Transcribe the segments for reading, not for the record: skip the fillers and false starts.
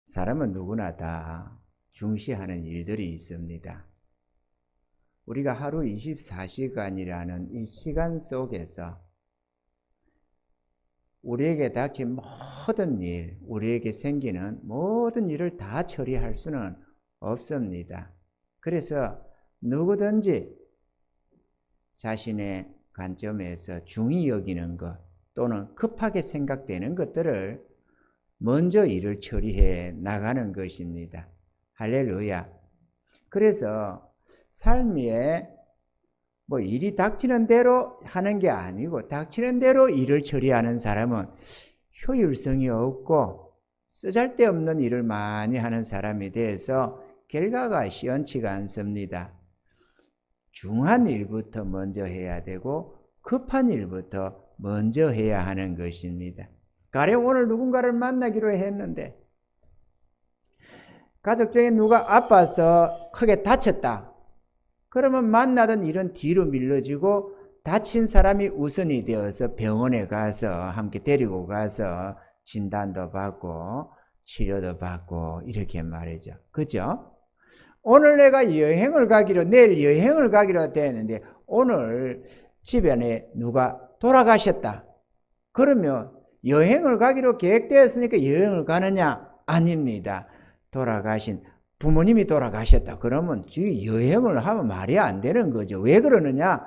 사람은 누구나 다 중시하는 일들이 있습니다. 우리가 하루 24시간이라는 이 시간 속에서 우리에게 닥친 모든 일, 우리에게 생기는 모든 일을 다 처리할 수는 없습니다. 그래서 누구든지 자신의 관점에서 중히 여기는 것 또는 급하게 생각되는 것들을 먼저 일을 처리해 나가는 것입니다. 할렐루야. 그래서 삶에 일이 닥치는 대로 하는 게 아니고 닥치는 대로 일을 처리하는 사람은 효율성이 없고 쓰잘데없는 일을 많이 하는 사람이 돼서 결과가 시원치가 않습니다. 중한 일부터 먼저 해야 되고 급한 일부터 먼저 해야 하는 것입니다. 가령 오늘 누군가를 만나기로 했는데 가족 중에 누가 아파서 크게 다쳤다. 그러면 만나던 일은 뒤로 밀려지고 다친 사람이 우선이 되어서 병원에 가서 함께 데리고 가서 진단도 받고 치료도 받고 이렇게 말이죠. 그죠? 오늘 내가 여행을 가기로 내일 여행을 가기로 됐는데 오늘 주변에 누가 돌아가셨다. 그러면 여행을 가기로 계획되었으니까 여행을 가느냐? 아닙니다. 돌아가신 부모님이 돌아가셨다. 그러면 여행을 하면 말이 안 되는 거죠. 왜 그러느냐?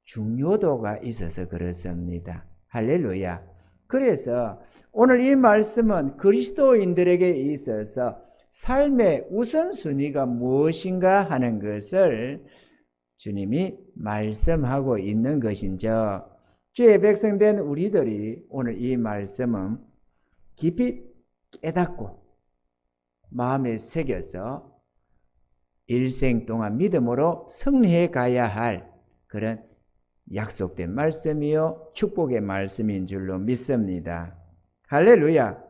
중요도가 있어서 그렇습니다. 할렐루야. 그래서 오늘 이 말씀은 그리스도인들에게 있어서 삶의 우선순위가 무엇인가 하는 것을 주님이 말씀하고 있는 것인죠. 주의 백성된 우리들이 오늘 이 말씀은 깊이 깨닫고 마음에 새겨서 일생 동안 믿음으로 승리해 가야 할 그런 약속된 말씀이요 축복의 말씀인 줄로 믿습니다. 할렐루야.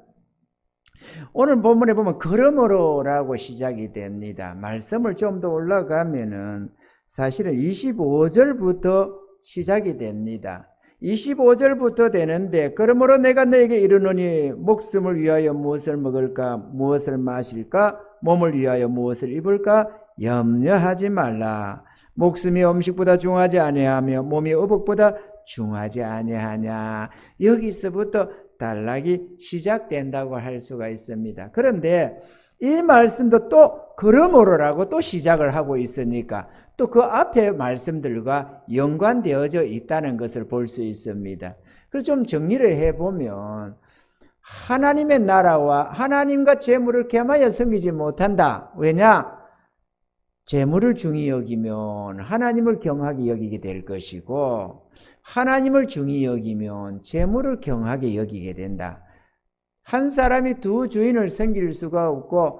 오늘 본문에 보면 그러므로라고 시작이 됩니다. 말씀을 좀 더 올라가면은 사실은 25절부터 시작이 됩니다. 25절부터 되는데 그러므로 내가 너에게 이르노니 목숨을 위하여 무엇을 먹을까 무엇을 마실까 몸을 위하여 무엇을 입을까 염려하지 말라. 목숨이 음식보다 중하지 아니하며 몸이 의복보다 중하지 아니하냐. 여기서부터 단락이 시작된다고 할 수가 있습니다. 그런데 이 말씀도 또 그러므로라고 또 시작을 하고 있으니까 또 그 앞에 말씀들과 연관되어져 있다는 것을 볼 수 있습니다. 그래서 좀 정리를 해보면 하나님의 나라와 하나님과 재물을 겸하여 섬기지 못한다. 왜냐? 재물을 중히 여기면 하나님을 경하게 여기게 될 것이고 하나님을 중히 여기면 재물을 경하게 여기게 된다. 한 사람이 두 주인을 섬길 수가 없고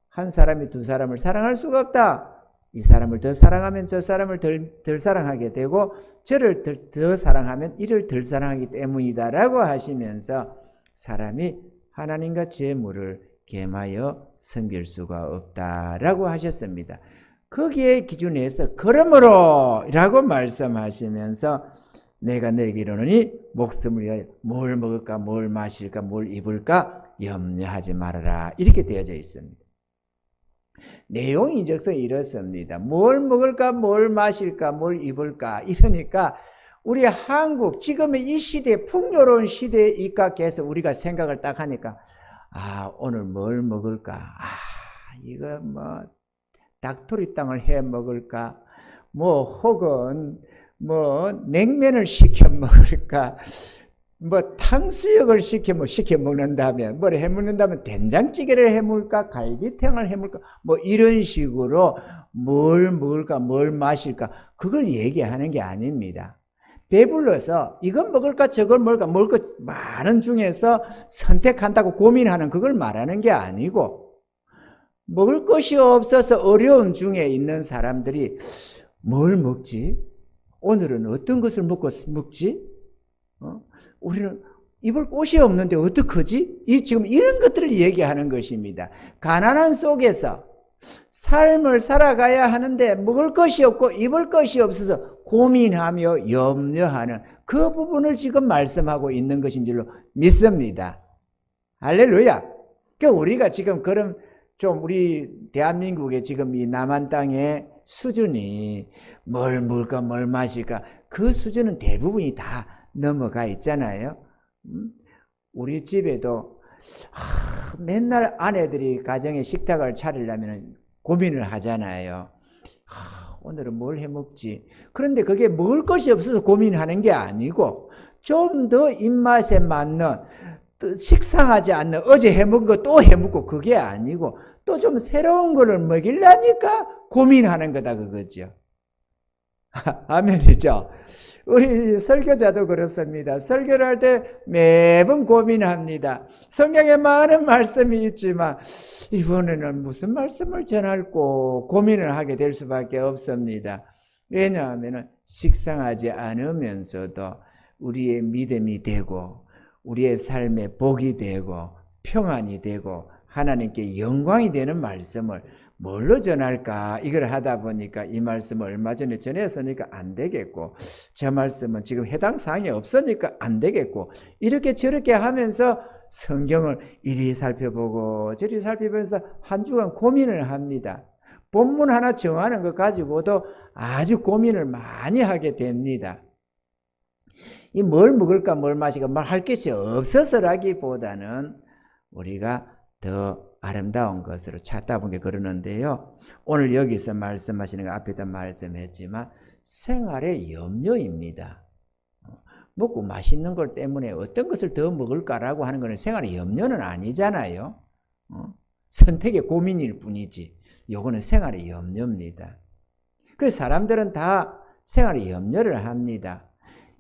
한 사람이 두 사람을 사랑할 수가 없다. 이 사람을 더 사랑하면 저 사람을 덜 사랑하게 되고 저를 더 사랑하면 이를 덜 사랑하기 때문이다 라고 하시면서 사람이 하나님과 재물을 겸하여 섬길 수가 없다라고 하셨습니다. 거기에 기준에서 그러므로 라고 말씀하시면서 내가 너에게 이르노니 목숨을 위하여 뭘 먹을까 뭘 마실까 뭘 입을까 염려하지 말아라 이렇게 되어져 있습니다. 내용이 즉슨 이렇습니다. 뭘 먹을까 뭘 마실까 뭘 입을까 이러니까 우리 한국 지금의 이 시대 풍요로운 시대에 입각해서 우리가 생각을 딱 하니까 오늘 뭘 먹을까 이거 닭도리 땅을 해 먹을까 혹은 냉면을 시켜 먹을까 탕수육을 시켜 먹는다면 뭘 해 먹는다면 된장찌개를 해 먹을까 갈비탕을 해 먹을까 이런 식으로 뭘 먹을까 뭘 마실까 그걸 얘기하는 게 아닙니다. 배불러서 이건 먹을까 저걸 먹을까 먹을 것 많은 중에서 선택한다고 고민하는 그걸 말하는 게 아니고 먹을 것이 없어서 어려움 중에 있는 사람들이 뭘 먹지? 오늘은 어떤 것을 먹지? 우리는 입을 옷이 없는데 어떡하지? 지금 이런 것들을 얘기하는 것입니다. 가난한 속에서 삶을 살아가야 하는데 먹을 것이 없고 입을 것이 없어서 고민하며 염려하는 그 부분을 지금 말씀하고 있는 것인 줄로 믿습니다. 할렐루야. 그러니까 우리가 지금 그런 좀 우리 대한민국의 지금 이 남한 땅의 수준이 뭘 먹을까 뭘 마실까 그 수준은 대부분이 다 넘어가 있잖아요. 우리 집에도 맨날 아내들이 가정에 식탁을 차리려면 고민을 하잖아요. 오늘은 뭘 해 먹지? 그런데 그게 먹을 것이 없어서 고민하는 게 아니고 좀 더 입맛에 맞는 식상하지 않는 어제 해먹은 거 또 해먹고 그게 아니고 또 좀 새로운 거를 먹이려니까 고민하는 거다 그거죠. 아멘이죠. 우리 설교자도 그렇습니다. 설교를 할 때 매번 고민합니다. 성경에 많은 말씀이 있지만 이번에는 무슨 말씀을 전할고 고민을 하게 될 수밖에 없습니다. 왜냐하면 식상하지 않으면서도 우리의 믿음이 되고 우리의 삶에 복이 되고 평안이 되고 하나님께 영광이 되는 말씀을 뭘로 전할까 이걸 하다 보니까 이 말씀을 얼마 전에 전했으니까 안 되겠고 저 말씀은 지금 해당 사항이 없으니까 안 되겠고 이렇게 저렇게 하면서 성경을 이리 살펴보고 저리 살펴보면서 한 주간 고민을 합니다. 본문 하나 정하는 것 가지고도 아주 고민을 많이 하게 됩니다. 이 뭘 먹을까 뭘 마실까 말 할 것이 없어서라기보다는 우리가 더 아름다운 것으로 찾다 보니 그러는데요. 오늘 여기서 말씀하시는 거 앞에도 말씀했지만 생활의 염려입니다. 먹고 맛있는 것 때문에 어떤 것을 더 먹을까라고 하는 것은 생활의 염려는 아니잖아요. 선택의 고민일 뿐이지. 요거는 생활의 염려입니다. 그래서 사람들은 다 생활의 염려를 합니다.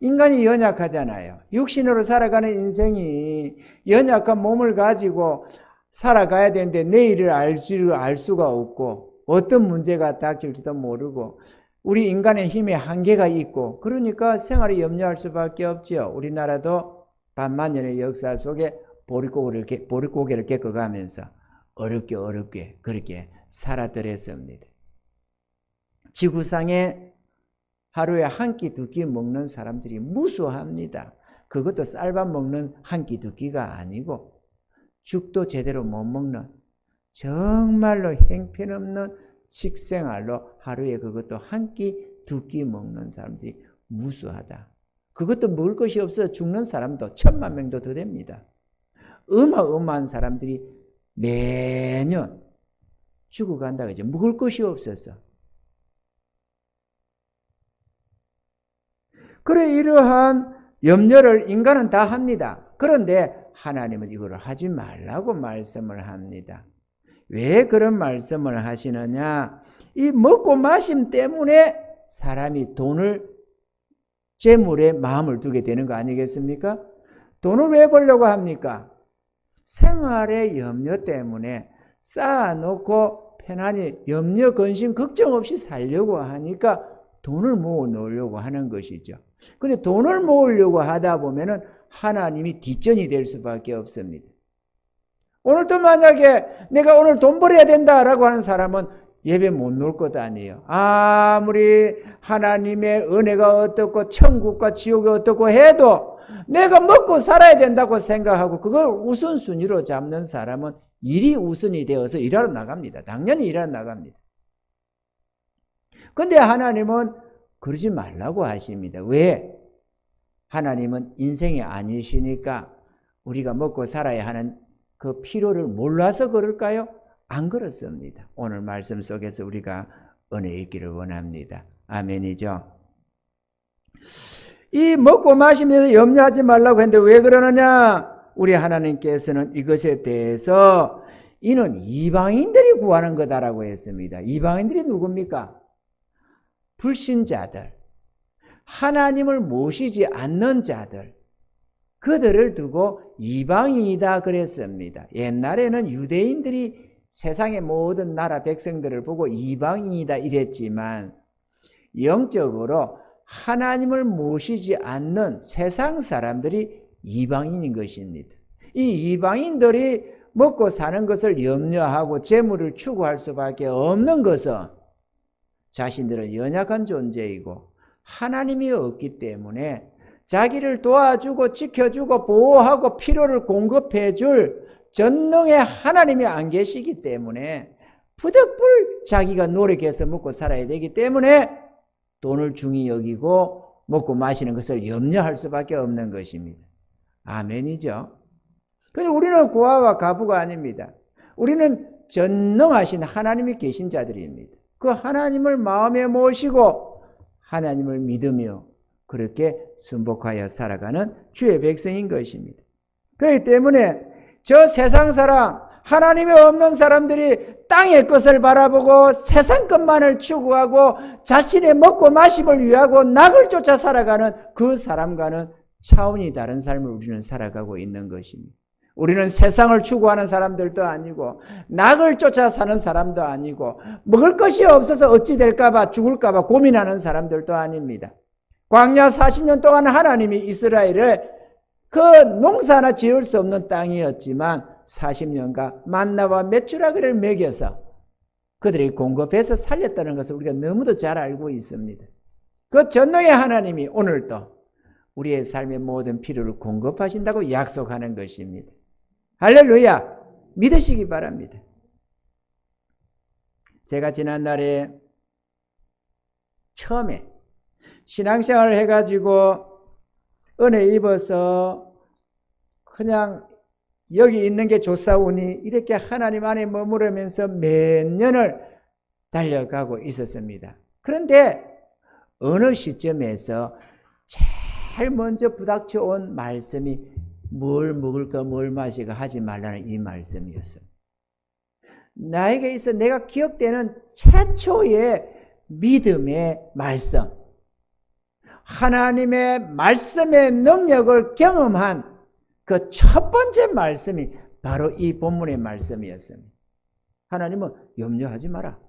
인간이 연약하잖아요. 육신으로 살아가는 인생이 연약한 몸을 가지고 살아가야 되는데 내일을 알 수가 없고 어떤 문제가 닥칠지도 모르고 우리 인간의 힘에 한계가 있고 그러니까 생활에 염려할 수밖에 없죠. 우리나라도 반만년의 역사 속에 보릿고개를 겪어가면서 어렵게 그렇게 살아들었습니다. 지구상에 하루에 한 끼 두 끼 먹는 사람들이 무수합니다. 그것도 쌀밥 먹는 한 끼 두 끼가 아니고 죽도 제대로 못 먹는 정말로 형편없는 식생활로 하루에 그것도 한 끼 두 끼 먹는 사람들이 무수하다. 그것도 먹을 것이 없어 죽는 사람도 1000만 명도 더 됩니다. 어마어마한 사람들이 매년 죽어간다 그죠. 먹을 것이 없어서. 그래 이러한 염려를 인간은 다 합니다. 그런데 하나님은 이거를 하지 말라고 말씀을 합니다. 왜 그런 말씀을 하시느냐? 이 먹고 마심 때문에 사람이 재물에 마음을 두게 되는 거 아니겠습니까? 돈을 왜 벌려고 합니까? 생활의 염려 때문에 쌓아놓고 편안히 염려, 근심, 걱정 없이 살려고 하니까 돈을 모아 놓으려고 하는 것이죠. 근데 돈을 모으려고 하다 보면은 하나님이 뒷전이 될 수밖에 없습니다. 오늘도 만약에 내가 오늘 돈 벌어야 된다라고 하는 사람은 예배 못 놓을 것 아니에요. 아무리 하나님의 은혜가 어떻고 천국과 지옥이 어떻고 해도 내가 먹고 살아야 된다고 생각하고 그걸 우선순위로 잡는 사람은 일이 우선이 되어서 일하러 나갑니다. 당연히 일하러 나갑니다. 근데 하나님은 그러지 말라고 하십니다. 왜? 하나님은 인생이 아니시니까 우리가 먹고 살아야 하는 그 필요를 몰라서 그럴까요? 안 그렇습니다. 오늘 말씀 속에서 우리가 은혜 있기를 원합니다. 아멘이죠. 이 먹고 마시면서 염려하지 말라고 했는데 왜 그러느냐? 우리 하나님께서는 이것에 대해서 이는 이방인들이 구하는 거다라고 했습니다. 이방인들이 누굽니까? 불신자들, 하나님을 모시지 않는 자들, 그들을 두고 이방인이다 그랬습니다. 옛날에는 유대인들이 세상의 모든 나라 백성들을 보고 이방인이다 이랬지만 영적으로 하나님을 모시지 않는 세상 사람들이 이방인인 것입니다. 이 이방인들이 먹고 사는 것을 염려하고 재물을 추구할 수밖에 없는 것은 자신들은 연약한 존재이고 하나님이 없기 때문에 자기를 도와주고 지켜주고 보호하고 필요를 공급해 줄 전능의 하나님이 안 계시기 때문에 부득불 자기가 노력해서 먹고 살아야 되기 때문에 돈을 중히 여기고 먹고 마시는 것을 염려할 수밖에 없는 것입니다. 아멘이죠. 그래서 우리는 고아와 과부가 아닙니다. 우리는 전능하신 하나님이 계신 자들입니다. 그 하나님을 마음에 모시고 하나님을 믿으며 그렇게 순복하여 살아가는 주의 백성인 것입니다. 그렇기 때문에 저 세상 사람, 하나님이 없는 사람들이 땅의 것을 바라보고 세상 것만을 추구하고 자신의 먹고 마심을 위하고 낙을 쫓아 살아가는 그 사람과는 차원이 다른 삶을 우리는 살아가고 있는 것입니다. 우리는 세상을 추구하는 사람들도 아니고 낙을 쫓아 사는 사람도 아니고 먹을 것이 없어서 어찌 될까봐 죽을까봐 고민하는 사람들도 아닙니다. 광야 40년 동안 하나님이 이스라엘을 그 농사 하나 지을 수 없는 땅이었지만 40년간 만나와 메추라기를 먹여서 그들이 공급해서 살렸다는 것을 우리가 너무도 잘 알고 있습니다. 그 전능의 하나님이 오늘도 우리의 삶의 모든 필요를 공급하신다고 약속하는 것입니다. 할렐루야! 믿으시기 바랍니다. 제가 지난날에 처음에 신앙생활을 해가지고 은혜 입어서 그냥 여기 있는 게 좋사오니 이렇게 하나님 안에 머무르면서 몇 년을 달려가고 있었습니다. 그런데 어느 시점에서 제일 먼저 부닥쳐 온 말씀이 뭘 먹을까 뭘 마실까 하지 말라는 이 말씀이었어요. 나에게 있어 내가 기억되는 최초의 믿음의 말씀, 하나님의 말씀의 능력을 경험한 그 첫 번째 말씀이 바로 이 본문의 말씀이었습니다. 하나님은 염려하지 마라.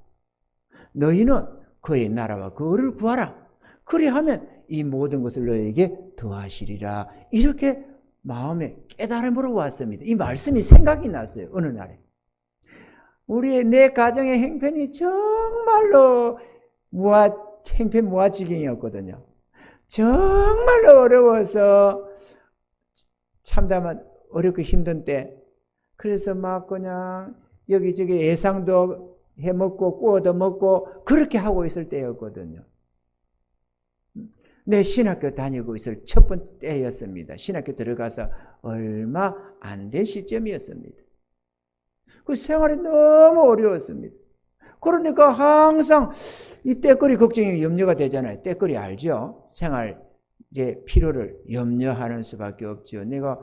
너희는 그의 나라와 그 의를 구하라. 그리하면 이 모든 것을 너에게 더하시리라. 이렇게 마음에 깨달음으로 왔습니다. 이 말씀이 생각이 났어요. 어느 날에. 내 가정의 형편이 정말로 형편 무아지경이었거든요. 정말로 어려워서 참담한 어렵고 힘든 때 그래서 막 그냥 여기저기 예상도 해먹고 구워도 먹고 그렇게 하고 있을 때였거든요. 내 신학교 다니고 있을 첫 번째 때였습니다. 신학교 들어가서 얼마 안 된 시점이었습니다. 그 생활이 너무 어려웠습니다. 그러니까 항상 이 때거리 걱정이 염려가 되잖아요. 때거리 알죠? 생활의 필요를 염려하는 수밖에 없죠. 내가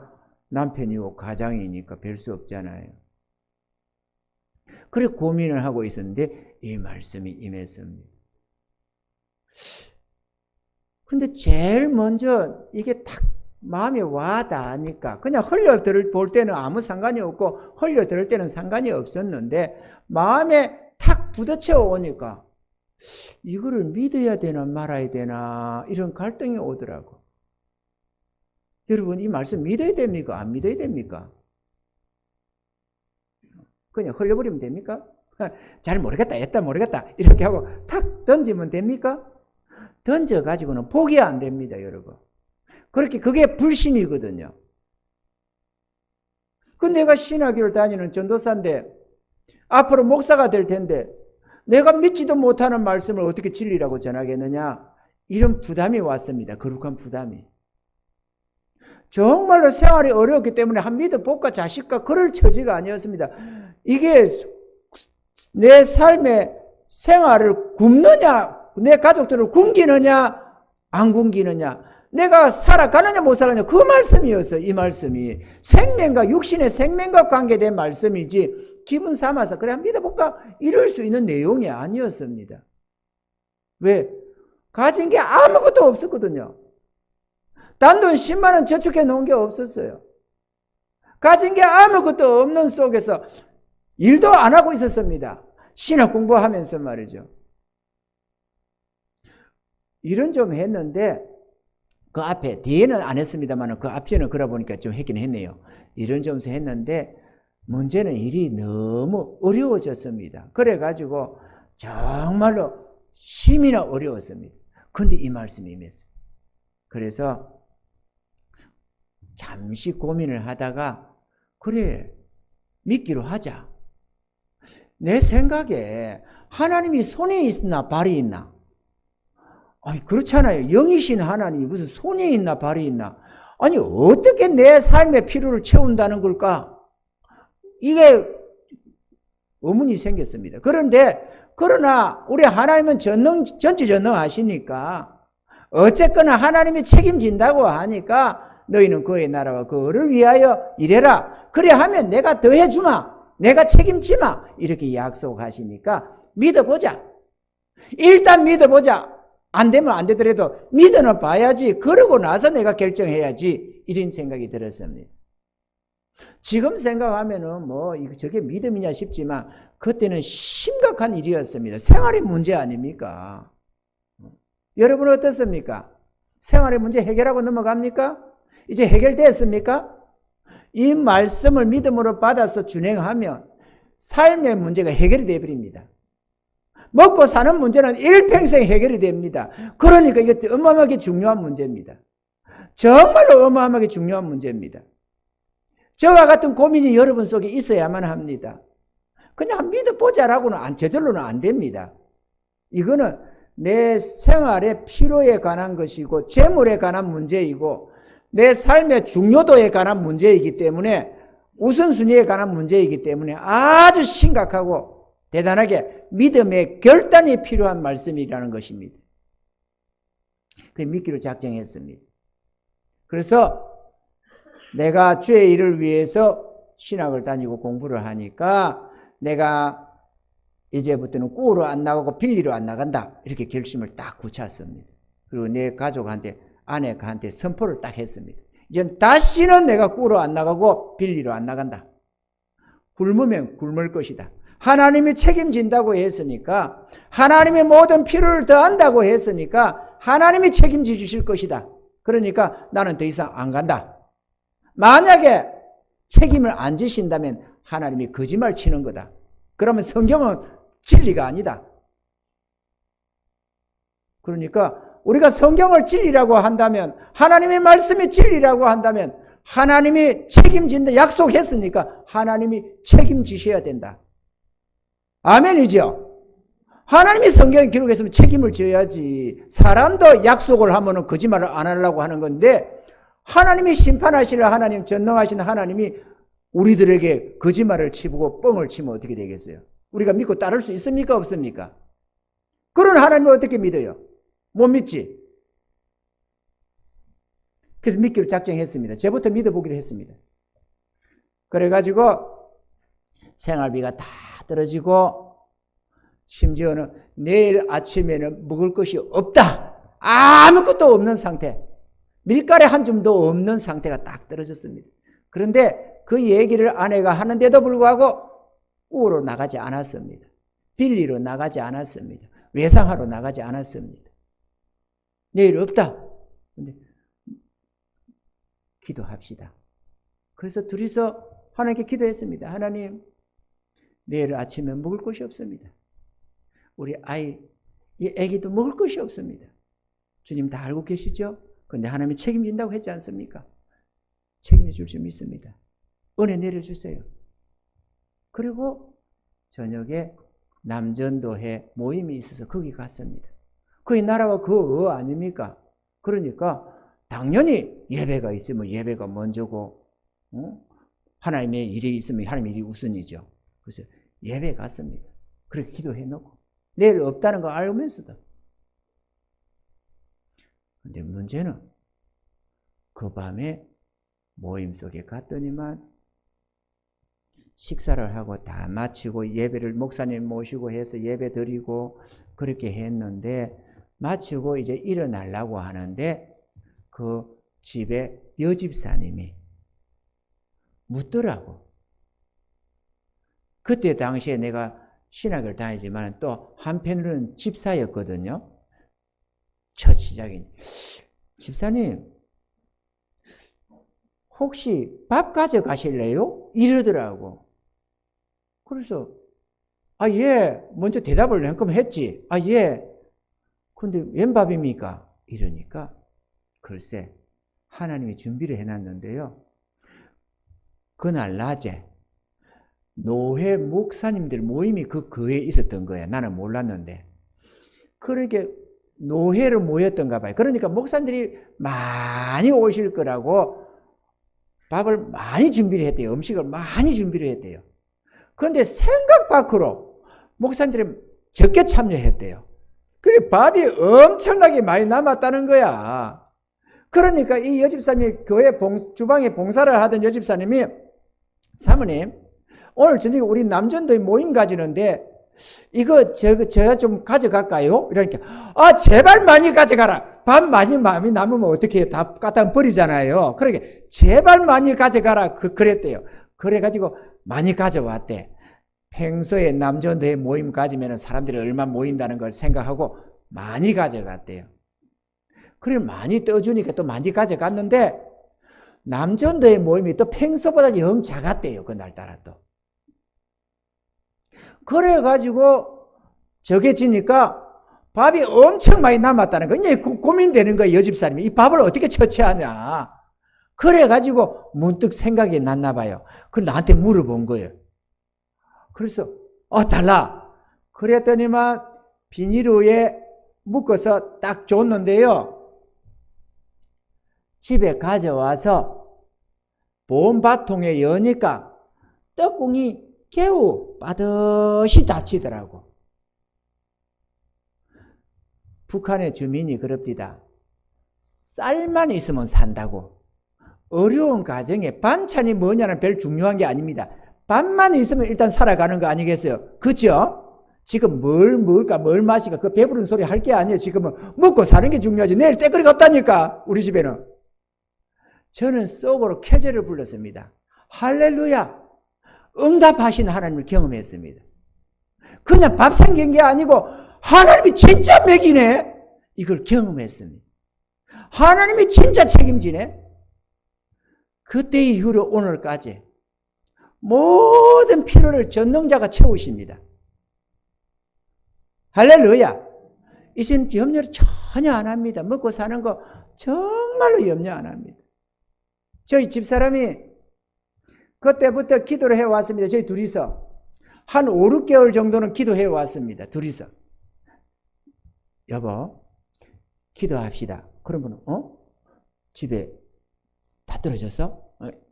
남편이고 가장이니까 별 수 없잖아요. 그래 고민을 하고 있었는데 이 말씀이 임했습니다. 근데 제일 먼저 이게 딱 마음에 와 닿으니까 그냥 흘려볼 때는 아무 상관이 없고 흘려들 때는 상관이 없었는데 마음에 탁 부딪혀 오니까 이거를 믿어야 되나 말아야 되나 이런 갈등이 오더라고. 여러분 이 말씀 믿어야 됩니까? 안 믿어야 됩니까? 그냥 흘려버리면 됩니까? 잘 모르겠다, 했다 모르겠다 이렇게 하고 탁 던지면 됩니까? 던져가지고는 포기 안 됩니다, 여러분. 그렇게 그게 불신이거든요. 그 내가 신학교를 다니는 전도사인데 앞으로 목사가 될 텐데 내가 믿지도 못하는 말씀을 어떻게 진리라고 전하겠느냐 이런 부담이 왔습니다. 거룩한 부담이. 정말로 생활이 어려웠기 때문에 한 믿어볼까 자식과 그럴 처지가 아니었습니다. 이게 내 삶의 생활을 굶느냐 내 가족들을 굶기느냐 안 굶기느냐 내가 살아가느냐 못 살아가느냐 그 말씀이었어요. 이 말씀이 생명과 육신의 생명과 관계된 말씀이지 기분 삼아서 그래 믿어볼까 이럴 수 있는 내용이 아니었습니다. 왜? 가진 게 아무것도 없었거든요. 단돈 10만 원 저축해 놓은 게 없었어요. 가진 게 아무것도 없는 속에서 일도 안 하고 있었습니다. 신학 공부하면서 말이죠. 일은 좀 했는데 그 앞에 뒤에는 안 했습니다만 그 앞에는 그러다 보니까 좀 했긴 했네요. 일은 좀 했는데 문제는 일이 너무 어려워졌습니다. 그래가지고 정말로 힘이나 어려웠습니다. 그런데 이 말씀이 임했어요. 그래서 잠시 고민을 하다가 그래 믿기로 하자. 내 생각에 하나님이 손이 있나 발이 있나? 아니 그렇잖아요. 영이신 하나님이 무슨 손이 있나 발이 있나? 아니 어떻게 내 삶의 필요를 채운다는 걸까? 이게 의문이 생겼습니다. 그러나 우리 하나님은 전지전능하시니까 어쨌거나 하나님이 책임진다고 하니까 너희는 그의 나라와 그를 위하여 일해라. 그래 하면 내가 더해주마. 내가 책임지마. 이렇게 약속하시니까 믿어보자. 일단 믿어보자. 안 되면 안 되더라도 믿어는 봐야지. 그러고 나서 내가 결정해야지. 이런 생각이 들었습니다. 지금 생각하면은 저게 믿음이냐 싶지만 그때는 심각한 일이었습니다. 생활의 문제 아닙니까? 여러분은 어떻습니까? 생활의 문제 해결하고 넘어갑니까? 이제 해결됐습니까? 이 말씀을 믿음으로 받아서 준행하면 삶의 문제가 해결이 되어버립니다. 먹고 사는 문제는 일평생 해결이 됩니다. 그러니까 이게 어마어마하게 중요한 문제입니다. 정말로 어마어마하게 중요한 문제입니다. 저와 같은 고민이 여러분 속에 있어야만 합니다. 그냥 믿어보자라고는 저절로는 안 됩니다. 이거는 내 생활의 필요에 관한 것이고 재물에 관한 문제이고 내 삶의 중요도에 관한 문제이기 때문에 우선순위에 관한 문제이기 때문에 아주 심각하고 대단하게 믿음의 결단이 필요한 말씀이라는 것입니다. 그 믿기로 작정했습니다. 그래서 내가 주의 일을 위해서 신학을 다니고 공부를 하니까 내가 이제부터는 꾸로 안 나가고 빌리로 안 나간다. 이렇게 결심을 딱 굳혔습니다. 그리고 내 가족한테 아내한테 선포를 딱 했습니다. 이젠 다시는 내가 꾸로 안 나가고 빌리로 안 나간다. 굶으면 굶을 것이다. 하나님이 책임진다고 했으니까 하나님의 모든 필요를 더한다고 했으니까 하나님이 책임져 주실 것이다. 그러니까 나는 더 이상 안 간다. 만약에 책임을 안 지신다면 하나님이 거짓말 치는 거다. 그러면 성경은 진리가 아니다. 그러니까 우리가 성경을 진리라고 한다면 하나님의 말씀이 진리라고 한다면 하나님이 책임진다 약속했으니까 하나님이 책임지셔야 된다. 아멘이죠? 하나님이 성경에 기록했으면 책임을 져야지. 사람도 약속을 하면은 거짓말을 안 하려고 하는 건데 하나님이 심판하실 하나님, 전능하신 하나님이 우리들에게 거짓말을 치고 뻥을 치면 어떻게 되겠어요? 우리가 믿고 따를 수 있습니까? 없습니까? 그런 하나님을 어떻게 믿어요? 못 믿지? 그래서 믿기로 작정했습니다. 저부터 믿어보기로 했습니다. 그래가지고 생활비가 다 떨어지고 심지어는 내일 아침에는 먹을 것이 없다. 아무것도 없는 상태. 밀가루 한 줌도 없는 상태가 딱 떨어졌습니다. 그런데 그 얘기를 아내가 하는데도 불구하고 우로 나가지 않았습니다. 빌리로 나가지 않았습니다. 외상하러 나가지 않았습니다. 내일 없다. 근데 기도합시다. 그래서 둘이서 하나님께 기도했습니다. 하나님, 내일 아침에 먹을 것이 없습니다. 우리 이 아기도 먹을 것이 없습니다. 주님 다 알고 계시죠? 근데 하나님이 책임진다고 했지 않습니까? 책임져 줄 수 믿습니다. 은혜 내려주세요. 그리고 저녁에 남전도회 모임이 있어서 거기 갔습니다. 거기 나라와 그 아닙니까? 그러니까 당연히 예배가 있으면 예배가 먼저고 하나님의 일이 있으면 하나님의 일이 우선이죠. 그래서 예배 갔습니다. 그렇게 기도해 놓고 내일 없다는 거 알면서도. 근데 문제는 그 밤에 모임 속에 갔더니만 식사를 하고 다 마치고 예배를 목사님 모시고 해서 예배 드리고 그렇게 했는데 마치고 이제 일어나려고 하는데 그 집에 여집사님이 묻더라고. 그때 당시에 내가 신학을 다니지만 또 한편으로는 집사였거든요. 첫 시작인. 집사님, 혹시 밥 가져가실래요? 이러더라고. 그래서 예. 먼저 대답을 냉큼 했지. 예. 근데 웬 밥입니까? 이러니까 글쎄 하나님이 준비를 해놨는데요. 그날 낮에 노회 목사님들 모임이 그 교회에 있었던 거야. 나는 몰랐는데. 그렇게 노회를 모였던가 봐요. 그러니까 목사님들이 많이 오실 거라고 밥을 많이 준비를 했대요. 음식을 많이 준비를 했대요. 그런데 생각 밖으로 목사님들이 적게 참여했대요. 그래 밥이 엄청나게 많이 남았다는 거야. 그러니까 이 여집사님이 교회 주방에 봉사를 하던 여집사님이 사모님 오늘 저녁에 우리 남전도에 모임 가지는데 이거 제가 좀 가져갈까요? 이러니까 아 제발 많이 가져가라. 밥 많이 남으면 어떻게 해요? 다 갖다 버리잖아요. 그러게 제발 많이 가져가라 그랬대요. 그래가지고 많이 가져왔대. 평소에 남전도에 모임 가지면 사람들이 얼마 모인다는 걸 생각하고 많이 가져갔대요. 그래 많이 떠주니까 또 많이 가져갔는데 남전도의 모임이 또 평소보다 영 작았대요. 그날따라 또. 그래가지고 저게 지니까 밥이 엄청 많이 남았다는 거. 이제 고민되는 거예요. 여집사님이. 이 밥을 어떻게 처치하냐. 그래가지고 문득 생각이 났나 봐요. 그걸 나한테 물어본 거예요. 그래서 달라. 그랬더니만 비닐우에 묶어서 딱 줬는데요. 집에 가져와서 보온밥통에 여니까 떡국이 개우 빠듯이 닫히더라고. 북한의 주민이 그럽디다. 쌀만 있으면 산다고. 어려운 가정에 반찬이 뭐냐는 별 중요한 게 아닙니다. 밥만 있으면 일단 살아가는 거 아니겠어요? 그죠? 지금 뭘 먹을까 뭘 마실까 그 배부른 소리 할 게 아니에요. 지금은 먹고 사는 게 중요하지. 내일 때거리가 없다니까 우리 집에는. 저는 속으로 쾌재를 불렀습니다. 할렐루야. 응답하신 하나님을 경험했습니다. 그냥 밥 생긴 게 아니고 하나님이 진짜 먹이네. 이걸 경험했습니다. 하나님이 진짜 책임지네. 그때 이후로 오늘까지 모든 필요를 전능자가 채우십니다. 할렐루야. 이제는 염려를 전혀 안 합니다. 먹고 사는 거 정말로 염려 안 합니다. 저희 집사람이 그때부터 기도를 해왔습니다. 저희 둘이서 한 5, 6개월 정도는 기도해 왔습니다. 둘이서. 여보 기도합시다. 그러면 집에 다 떨어졌어?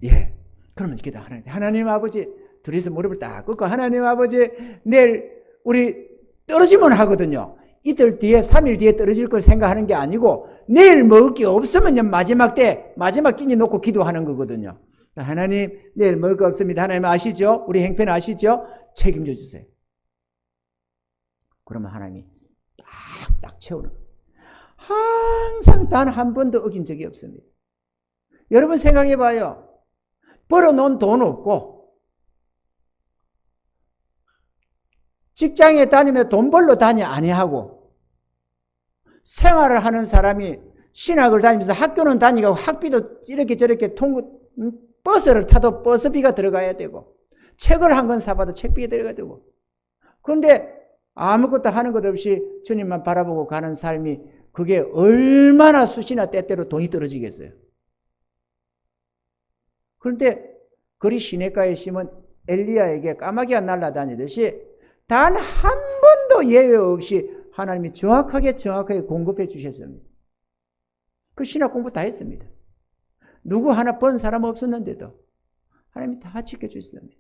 예. 그러면 기도하는 하나님 아버지 둘이서 무릎을 딱 꿇고 하나님 아버지 내일 우리 떨어지면 하거든요. 이틀 뒤에 3일 뒤에 떨어질 걸 생각하는 게 아니고 내일 먹을 게 없으면 마지막 끼니 놓고 기도하는 거거든요. 하나님 내일 먹을 거 없습니다. 하나님 아시죠? 우리 행편 아시죠? 책임져 주세요. 그러면 하나님이 딱 채우는 거예요. 항상 단 한 번도 어긴 적이 없습니다. 여러분 생각해 봐요. 벌어놓은 돈 없고 직장에 다니면 돈 벌러 다니 아니하고 생활을 하는 사람이 신학을 다니면서 학교는 다니고 학비도 이렇게 저렇게 버스를 타도 버스비가 들어가야 되고 책을 한 권 사봐도 책비가 들어가야 되고 그런데 아무것도 하는 것 없이 주님만 바라보고 가는 삶이 그게 얼마나 수시나 때때로 돈이 떨어지겠어요. 그런데 그리 시냇가에 심은 엘리야에게 까마귀가 날아다니듯이 단 한 번도 예외 없이 하나님이 정확하게 공급해 주셨습니다. 그 신학 공부 다 했습니다. 누구 하나 번 사람 없었는데도 하나님이 다 지켜주셨습니다.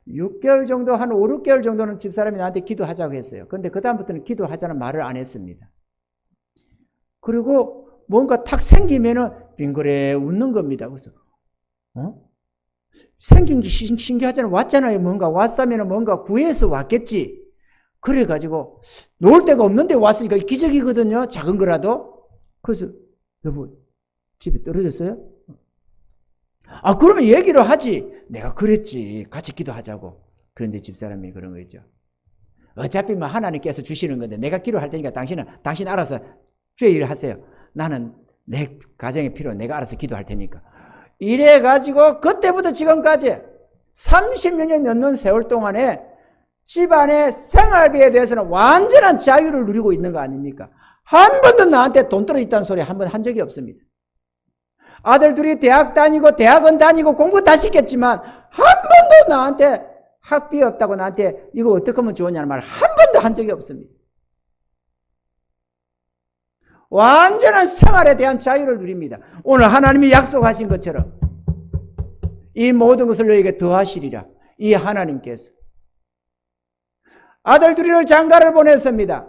6개월 정도, 한 5, 6개월 정도는 집사람이 나한테 기도하자고 했어요. 그런데 그 다음부터는 기도하자는 말을 안 했습니다. 그리고 뭔가 탁 생기면은 빙그레 웃는 겁니다. 그래서 생긴 게 신기하잖아요. 왔잖아요. 뭔가 왔다면 뭔가 구해서 왔겠지. 그래가지고 놓을 데가 없는데 왔으니까 기적이거든요. 작은 거라도. 그래서 여보 집에 떨어졌어요? 그러면 얘기를 하지. 내가 그랬지. 같이 기도하자고. 그런데 집사람이 그런 거 있죠. 어차피 뭐 하나님께서 주시는 건데 내가 기도할 테니까 당신 알아서 주의 일을 하세요. 나는 내 가정의 필요 내가 알아서 기도할 테니까. 이래가지고 그때부터 지금까지 30년이 넘는 세월 동안에 집안의 생활비에 대해서는 완전한 자유를 누리고 있는 거 아닙니까? 한 번도 나한테 돈 떨어졌다는 소리 한 번 한 적이 없습니다. 아들 둘이 대학 다니고 대학원 다니고 공부 다 시켰지만 한 번도 나한테 학비 없다고 나한테 이거 어떻게 하면 좋으냐는 말 한 번도 한 적이 없습니다. 완전한 생활에 대한 자유를 누립니다. 오늘 하나님이 약속하신 것처럼 이 모든 것을 너에게 더하시리라. 이 하나님께서 아들 둘이를 장가를 보냈습니다.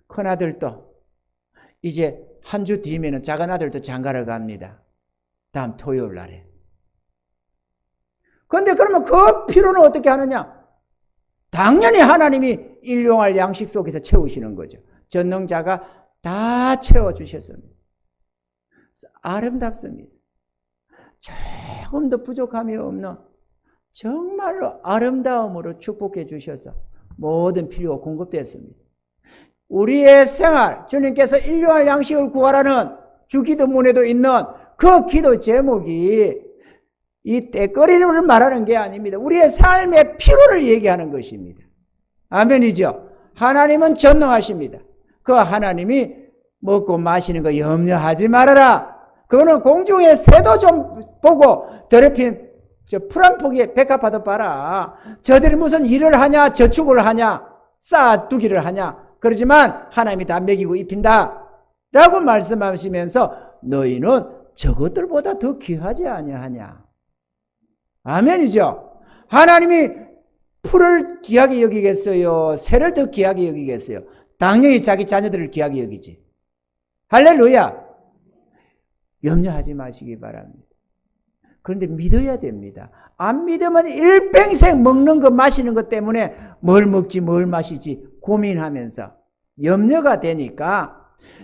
큰아들도 이제 한 주 뒤면은 작은 아들도 장가를 갑니다. 다음 토요일 날에. 그런데 그러면 그 필요는 어떻게 하느냐? 당연히 하나님이 일용할 양식 속에서 채우시는 거죠. 전능자가 다 채워주셨습니다. 아름답습니다. 조금도 부족함이 없는 정말로 아름다움으로 축복해 주셔서 모든 필요가 공급되었습니다. 우리의 생활, 주님께서 일용할 양식을 구하라는 주기도문에도 있는 그 기도 제목이 이 때거리를 말하는 게 아닙니다. 우리의 삶의 필요를 얘기하는 것입니다. 아멘이죠. 하나님은 전능하십니다. 그 하나님이 먹고 마시는 거 염려하지 말아라. 그거는 공중의 새도 좀 보고 더럽힌 풀 한 포기에 백합화도 봐라. 저들이 무슨 일을 하냐, 저축을 하냐, 쌓아두기를 하냐. 그러지만 하나님이 다 먹이고 입힌다 라고 말씀하시면서 너희는 저것들보다 더 귀하지 아니하냐. 아멘이죠. 하나님이 풀을 귀하게 여기겠어요? 새를 더 귀하게 여기겠어요? 당연히 자기 자녀들을 귀하게 여기지. 할렐루야. 염려하지 마시기 바랍니다. 그런데 믿어야 됩니다. 안 믿으면 일평생 먹는 것 마시는 것 때문에 뭘 먹지 뭘 마시지 고민하면서 염려가 되니까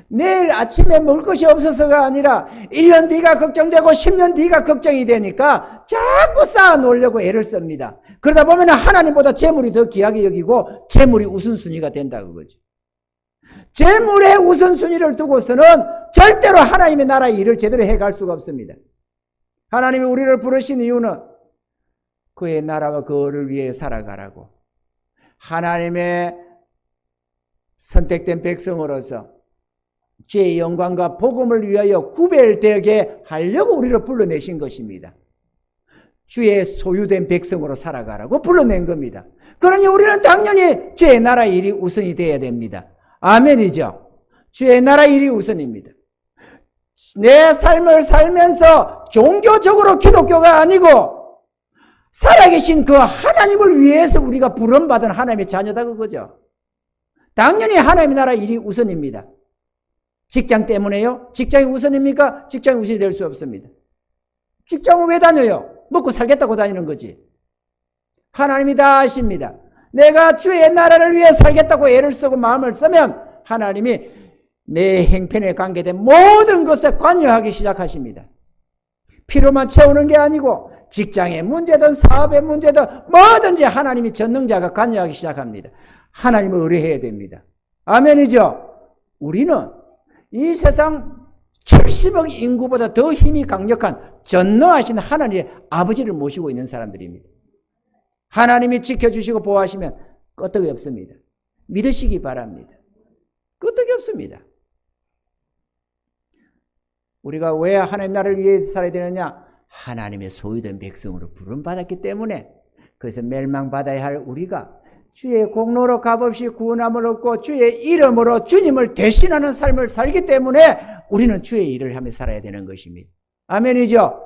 내일 아침에 먹을 것이 없어서가 아니라 1년 뒤가 걱정되고 10년 뒤가 걱정이 되니까 자꾸 쌓아 놓으려고 애를 씁니다. 그러다 보면 하나님보다 재물이 더 귀하게 여기고 재물이 우선순위가 된다 그거죠. 재물의 우선순위를 두고서는 절대로 하나님의 나라의 일을 제대로 해갈 수가 없습니다. 하나님이 우리를 부르신 이유는 그의 나라와 그를 위해 살아가라고, 하나님의 선택된 백성으로서 주의 영광과 복음을 위하여 구별되게 하려고 우리를 불러내신 것입니다. 주의 소유된 백성으로 살아가라고 불러낸 겁니다. 그러니 우리는 당연히 주의 나라 일이 우선이 되어야 됩니다. 아멘이죠. 주의 나라 일이 우선입니다. 내 삶을 살면서 종교적으로 기독교가 아니고 살아계신 그 하나님을 위해서 우리가 부름받은 하나님의 자녀다 그거죠. 당연히 하나님의 나라 일이 우선입니다. 직장 때문에요? 직장이 우선입니까? 직장이 우선이 될 수 없습니다. 직장을 왜 다녀요? 먹고 살겠다고 다니는 거지. 하나님이 다 아십니다. 내가 주의 나라를 위해 살겠다고 애를 쓰고 마음을 쓰면 하나님이 내 행편에 관계된 모든 것에 관여하기 시작하십니다. 필요만 채우는 게 아니고 직장의 문제든 사업의 문제든 뭐든지 하나님이 전능자가 관여하기 시작합니다. 하나님을 의뢰해야 됩니다. 아멘이죠. 우리는 이 세상 70억 인구보다 더 힘이 강력한 전능하신 하나님의 아버지를 모시고 있는 사람들입니다. 하나님이 지켜주시고 보호하시면 끄떡이 없습니다. 믿으시기 바랍니다. 끄떡이 없습니다. 우리가 왜 하나님 나라를 위해 살아야 되느냐? 하나님의 소유된 백성으로 부름받았기 때문에. 그래서 멸망받아야 할 우리가 주의 공로로 값없이 구원함을 얻고 주의 이름으로 주님을 대신하는 삶을 살기 때문에 우리는 주의 일을 하며 살아야 되는 것입니다. 아멘이죠?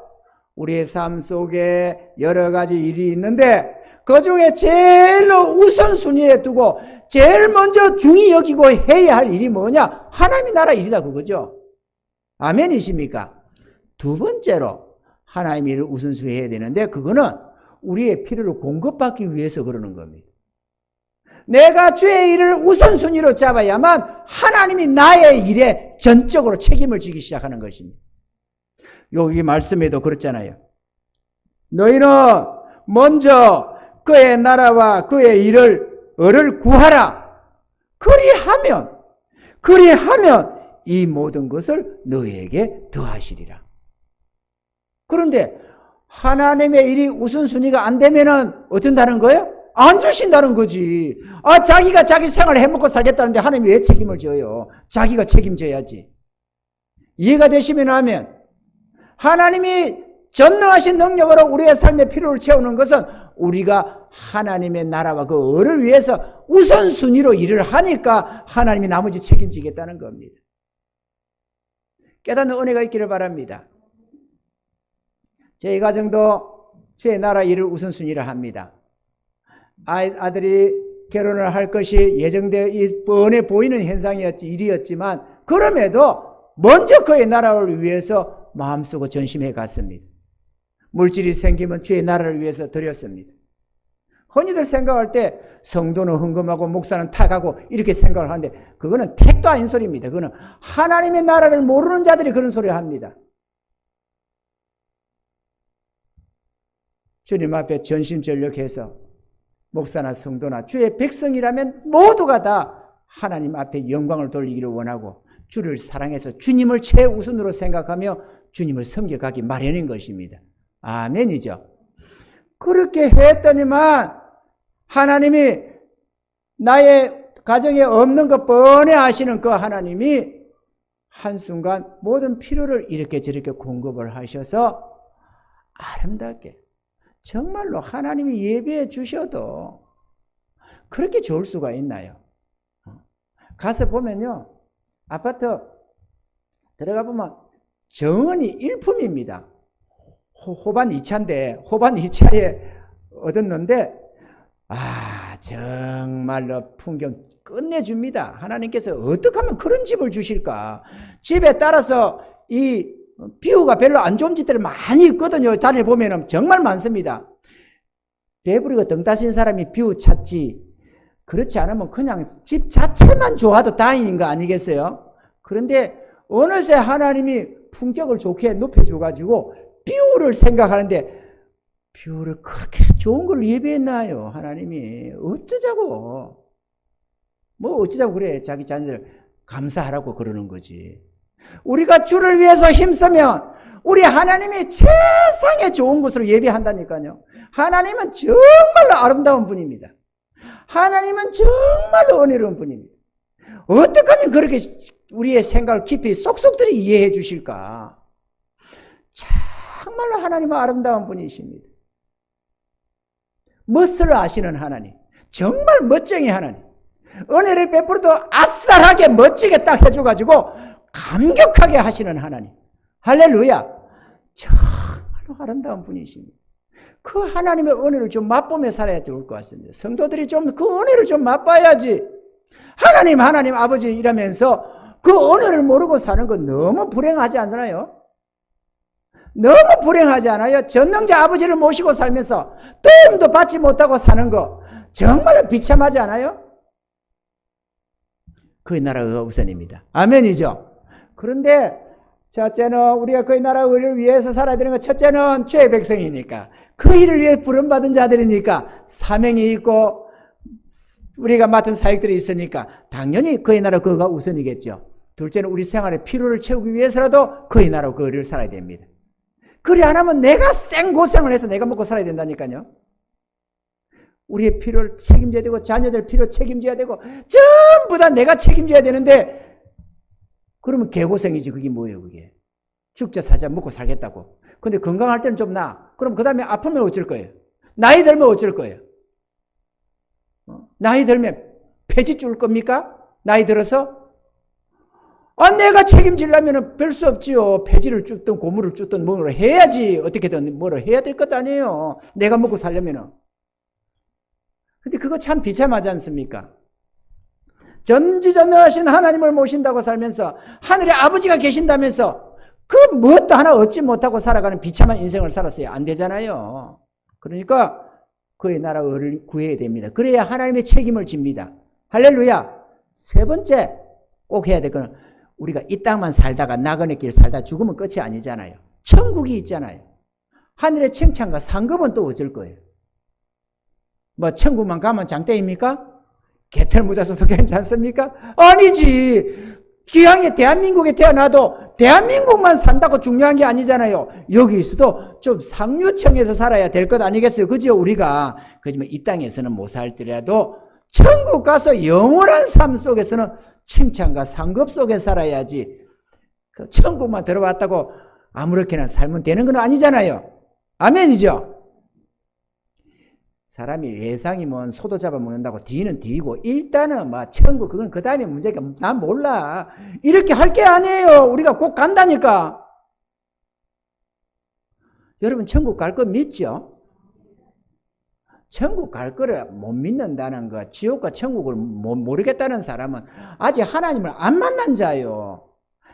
우리의 삶 속에 여러 가지 일이 있는데 그 중에 제일로 우선순위에 두고 제일 먼저 중히 여기고 해야 할 일이 뭐냐? 하나님의 나라 일이다 그거죠. 아멘이십니까? 두 번째로 하나님의 일을 우선순위 해야 되는데 그거는 우리의 필요를 공급받기 위해서 그러는 겁니다. 내가 주의 일을 우선순위로 잡아야만 하나님이 나의 일에 전적으로 책임을 지기 시작하는 것입니다. 여기 말씀에도 그렇잖아요. 너희는 먼저 그의 나라와 그의 일을 구하라. 그리하면 이 모든 것을 너희에게 더하시리라. 그런데 하나님의 일이 우선순위가 안 되면은 어쩐다는 거예요? 안 주신다는 거지. 자기가 자기 생활을 해먹고 살겠다는데 하나님이 왜 책임을 져요? 자기가 책임져야지. 이해가 되시면 하면 하나님이 전능하신 능력으로 우리의 삶의 필요를 채우는 것은 우리가 하나님의 나라와 그 을을 위해서 우선순위로 일을 하니까 하나님이 나머지 책임지겠다는 겁니다. 깨닫는 은혜가 있기를 바랍니다. 저희 가정도 주의 나라 일을 우선순위로 합니다. 아들이 결혼을 할 것이 예정되어 뻔해 보이는 일이었지만 그럼에도 먼저 그의 나라를 위해서 마음쓰고 전심해 갔습니다. 물질이 생기면 주의 나라를 위해서 드렸습니다. 흔히들 생각할 때 성도는 헌금하고 목사는 탁하고 이렇게 생각을 하는데 그거는 택도 아닌 소리입니다. 그거는 하나님의 나라를 모르는 자들이 그런 소리를 합니다. 주님 앞에 전심전력해서 목사나 성도나 주의 백성이라면 모두가 다 하나님 앞에 영광을 돌리기를 원하고 주를 사랑해서 주님을 최우선으로 생각하며 주님을 섬겨가기 마련인 것입니다. 아멘이죠. 그렇게 했더니만 하나님이 나의 가정에 없는 것 뻔히 아시는 그 하나님이 한순간 모든 필요를 이렇게 저렇게 공급을 하셔서 아름답게 정말로 하나님이 예배해 주셔도 그렇게 좋을 수가 있나요? 가서 보면요, 아파트 들어가 보면 정원이 일품입니다. 호반 2차인데 호반 2차에 얻었는데 정말로 풍경 끝내줍니다. 하나님께서 어떻게 하면 그런 집을 주실까? 집에 따라서 이 뷰가 별로 안 좋은 집들이 많이 있거든요. 다녀보면 정말 많습니다. 배부리고 등 따신 사람이 뷰 찾지, 그렇지 않으면 그냥 집 자체만 좋아도 다행인 거 아니겠어요? 그런데 어느새 하나님이 품격을 좋게 높여줘가지고 뷰를 생각하는데 뷰를 그렇게 좋은 걸 예배했나요? 하나님이 어쩌자고, 뭐 어쩌자고 그래. 자기 자녀들 감사하라고 그러는 거지. 우리가 주를 위해서 힘쓰면 우리 하나님이 세상에 좋은 곳으로 예배한다니까요. 하나님은 정말로 아름다운 분입니다. 하나님은 정말로 은혜로운 분입니다. 어떻게 하면 그렇게 우리의 생각을 깊이 쏙쏙들이 이해해 주실까? 정말로 하나님은 아름다운 분이십니다. 멋을 아시는 하나님, 정말 멋쟁이 하나님, 은혜를 베풀어도 아싸하게 멋지게 딱 해줘가지고 감격하게 하시는 하나님, 할렐루야. 정말로 아름다운 분이십니다. 그 하나님의 은혜를 좀 맛보며 살아야 좋을 것 같습니다. 성도들이 좀 그 은혜를 좀 맛봐야지. 하나님 아버지 이러면서 그 은혜를 모르고 사는 건 너무 불행하지 않나요? 너무 불행하지 않아요? 전능자 아버지를 모시고 살면서 도움도 받지 못하고 사는 거 정말로 비참하지 않아요? 그의 나라가 우선입니다. 아멘이죠? 그런데 첫째는 우리가 그의 나라를 위해서 살아야 되는 것, 첫째는 주의 백성이니까, 그 일을 위해 부름받은 자들이니까, 사명이 있고 우리가 맡은 사역들이 있으니까 당연히 그의 나라 그거가 우선이겠죠. 둘째는 우리 생활의 필요를 채우기 위해서라도 그의 나라 그를 살아야 됩니다. 그래 안 하면 내가 생고생을 해서 내가 먹고 살아야 된다니까요. 우리의 필요를 책임져야 되고 자녀들 필요 책임져야 되고 전부 다 내가 책임져야 되는데 그러면 개고생이지. 그게 뭐예요 그게. 죽자 사자 먹고 살겠다고. 근데 건강할 때는 좀 나아. 그럼 그 다음에 아프면 어쩔 거예요? 나이 들면 어쩔 거예요? 나이 들면 폐지 줄 겁니까? 나이 들어서? 내가 책임지려면 별 수 없지요. 폐지를 쫓든 고무를 쫓든 뭐를 해야지. 어떻게든 뭐를 해야 될 것 아니에요. 내가 먹고 살려면은. 근데 그거 참 비참하지 않습니까? 전지전능하신 하나님을 모신다고 살면서 하늘에 아버지가 계신다면서 그 무엇도 하나 얻지 못하고 살아가는 비참한 인생을 살았어요. 안 되잖아요. 그러니까 그의 나라를 구해야 됩니다. 그래야 하나님의 책임을 집니다. 할렐루야. 세 번째 꼭 해야 될 거는 우리가 이 땅만 살다가 나그네 길 살다 죽으면 끝이 아니잖아요. 천국이 있잖아요. 하늘의 칭찬과 상급은 또 어쩔 거예요? 뭐 천국만 가면 장땡입니까? 개털 묻어서도 괜찮습니까? 아니지. 기왕에 대한민국에 태어나도 대한민국만 산다고 중요한 게 아니잖아요. 여기서도 좀 상류층에서 살아야 될 것 아니겠어요? 그죠? 우리가. 그지만 이 땅에서는 못 살더라도 천국 가서 영원한 삶 속에서는 칭찬과 상급 속에 살아야지. 그 천국만 들어왔다고 아무렇게나 살면 되는 건 아니잖아요. 아멘이죠? 사람이 예상이면 소도 잡아먹는다고 뒤는 뒤고 일단은 뭐 천국 그건 그 다음에 문제가 난 몰라. 이렇게 할 게 아니에요. 우리가 꼭 간다니까. 여러분 천국 갈 거 믿죠? 천국 갈 거를 못 믿는다는 거, 지옥과 천국을 모르겠다는 사람은 아직 하나님을 안 만난 자요.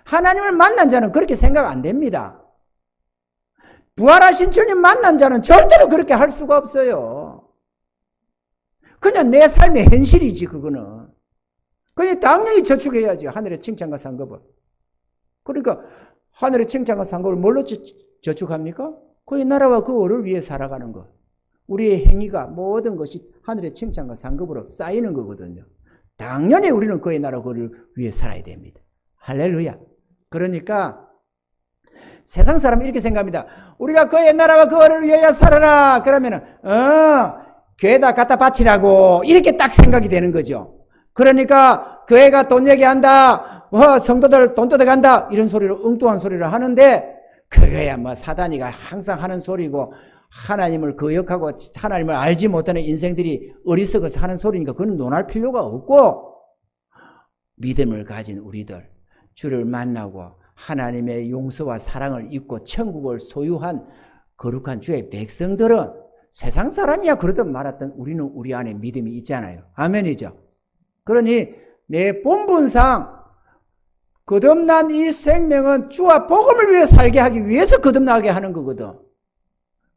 하나님을 만난 자는 그렇게 생각 안 됩니다. 부활하신 주님 만난 자는 절대로 그렇게 할 수가 없어요. 그냥 내 삶의 현실이지 그거는. 그냥 당연히 저축해야지. 하늘의 칭찬과 상급을. 그러니까 하늘의 칭찬과 상급을 뭘로 저축합니까? 그의 나라와 그 의를 위해 살아가는 것. 우리의 행위가 모든 것이 하늘의 칭찬과 상급으로 쌓이는 거거든요. 당연히 우리는 그의 나라와 그 의를 위해 살아야 됩니다. 할렐루야. 그러니까 세상 사람은 이렇게 생각합니다. 우리가 그의 나라와 그 의를 위해 살아라. 그러면은 교회에다 갖다 바치라고 이렇게 딱 생각이 되는 거죠. 그러니까 교회가 돈 얘기한다. 성도들 돈 뜯어간다. 이런 소리로 엉뚱한 소리를 하는데 그거야 뭐 사단이가 항상 하는 소리고 하나님을 거역하고 하나님을 알지 못하는 인생들이 어리석어서 하는 소리니까 그건 논할 필요가 없고 믿음을 가진 우리들 주를 만나고 하나님의 용서와 사랑을 입고 천국을 소유한 거룩한 주의 백성들은 세상 사람이야 그러든 말았든 우리는 우리 안에 믿음이 있잖아요. 아멘이죠. 그러니 내 본분상 거듭난 이 생명은 주와 복음을 위해 살게 하기 위해서 거듭나게 하는 거거든.